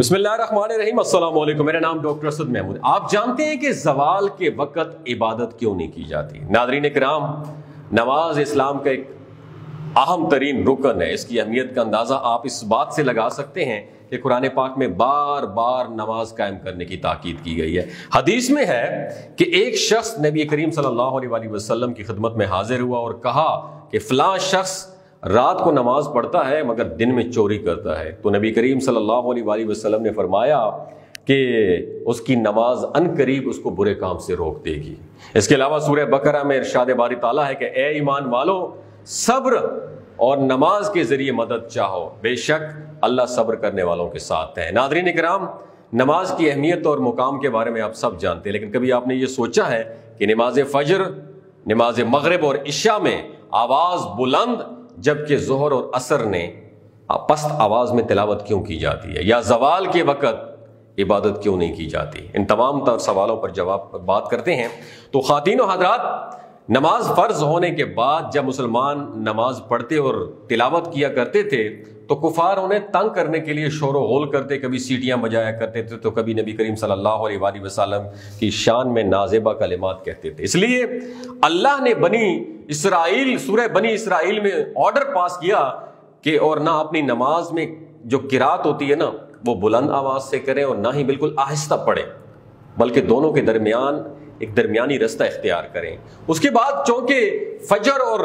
बिस्मिल्लाहिर्रहमानिर्रहीम। अस्सलाम वालेकुम। मेरा नाम डॉक्टर असद महमूद। आप जानते हैं कि ज़वाल के वक़्त इबादत क्यों नहीं की जाती? नाज़रीन किराम, नमाज इस्लाम का एक अहम तरीन रुकन है। इसकी अहमियत का अंदाज़ा आप इस बात से लगा सकते हैं कि कुरान पाक में बार बार नमाज कायम करने की ताकीद की गई है। हदीस में है कि एक शख्स नबी करीम सल्लल्लाहु अलैहि वसल्लम की खिदमत में हाजिर हुआ और कहा कि फ़लाँ शख्स रात को नमाज पढ़ता है मगर दिन में चोरी करता है। तो नबी करीम सल्लल्लाहु अलैहि वसल्लम ने फरमाया कि उसकी नमाज अनकरीब उसको बुरे काम से रोक देगी। इसके अलावा सूरह बकरा में इरशाद बारी ताला है कि ए ईमान वालो, सब्र और नमाज के जरिए मदद चाहो, बेशक अल्लाह सब्र करने वालों के साथ है। नाज़रीन इकराम, नमाज की अहमियत और मुकाम के बारे में आप सब जानते हैं, लेकिन कभी आपने ये सोचा है कि नमाज फजर, नमाज मगरिब और इशा में आवाज़ बुलंद जबकि ज़ोहर और असर ने पस्त आवाज़ में तिलावत क्यों की जाती है, या ज़वाल के वक़्त इबादत क्यों नहीं की जाती? इन तमाम तर सवालों पर जवाब बात करते हैं। तो ख़ातीन व हज़रात, नमाज फ़र्ज़ होने के बाद जब मुसलमान नमाज पढ़ते और तिलावत किया करते थे तो कुफार उन्हें तंग करने के लिए शोर गोल करते, कभी सीटियाँ बजाया करते थे तो कभी नबी करीम सल्लल्लाहु अलैहि वसल्लम की शान में नाज़ेबा कलिमात कहते थे। इसलिए अल्लाह ने सूरह बनी इसराइल में ऑर्डर पास किया कि और ना अपनी नमाज में जो किरात होती है ना वो बुलंद आवाज़ से करें और ना ही बिल्कुल आहिस्ता पढ़ें, बल्कि दोनों के दरमियान एक दरमियानी रास्ता इख्तियार करें। उसके बाद चूंकि फजर और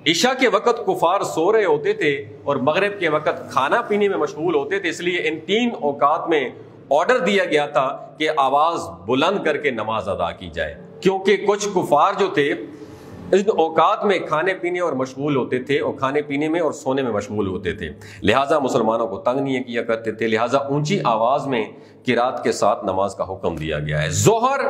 इशा के वक़्त कुफार सो रहे होते थे और मगरिब के वक़्त खाना पीने में मशगूल होते थे, इसलिए इन तीन औकात में ऑर्डर दिया गया था कि आवाज़ बुलंद करके नमाज अदा की जाए, क्योंकि कुछ कुफार जो थे इन औकात में खाने पीने और मशगूल होते थे और खाने पीने में और सोने में मशगूल होते थे। लिहाजा मुसलमानों को तंग नहीं किया करते थे, लिहाजा ऊंची आवाज़ में किरात के साथ नमाज का हुक्म दिया गया है। जोहर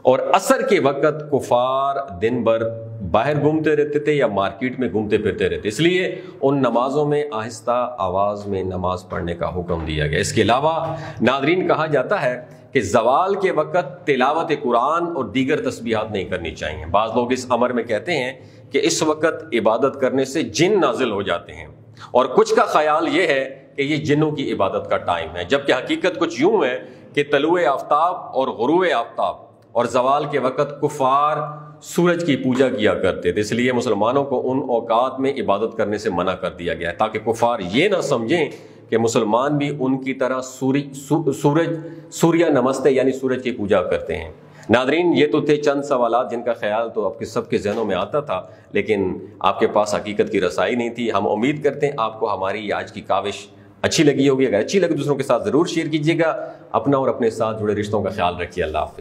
और असर के वक़्त कुफार दिन भर बाहर घूमते रहते थे या मार्केट में घूमते फिरते रहते, इसलिए उन नमाजों में आहिस्ता आवाज़ में नमाज पढ़ने का हुक्म दिया गया। इसके अलावा नाज़रीन, कहा जाता है कि ज़वाल के वक़्त तिलावत कुरान और दीगर तस्बीहात नहीं करनी चाहिए। बाज़ लोग इस अमर में कहते हैं कि इस वक़्त इबादत करने से जिन नाजिल हो जाते हैं, और कुछ का ख्याल ये है कि ये जिन्नों की इबादत का टाइम है, जबकि हकीकत कुछ यूँ है कि तलुए आफ्ताब और गुरूब आफ्ताब और ज़वाल के वक़्त कुफार सूरज की पूजा किया करते थे, इसलिए मुसलमानों को उन औकात में इबादत करने से मना कर दिया गया है, ताकि कुफार ये ना समझें कि मुसलमान भी उनकी तरह सूर्य नमस्ते यानी सूरज की पूजा करते हैं। नादरीन, ये तो थे चंद सवालात जिनका ख्याल तो आपके सबके जहनों में आता था, लेकिन आपके पास हकीकत की रसाई नहीं थी। हम उम्मीद करते हैं आपको हमारी आज की काविश अच्छी लगी होगी। अगर अच्छी लगी दूसरों के साथ ज़रूर शेयर कीजिएगा। अपना और अपने साथ जुड़े रिश्तों का ख्याल रखिए। अल्लाह हाफ़िज़।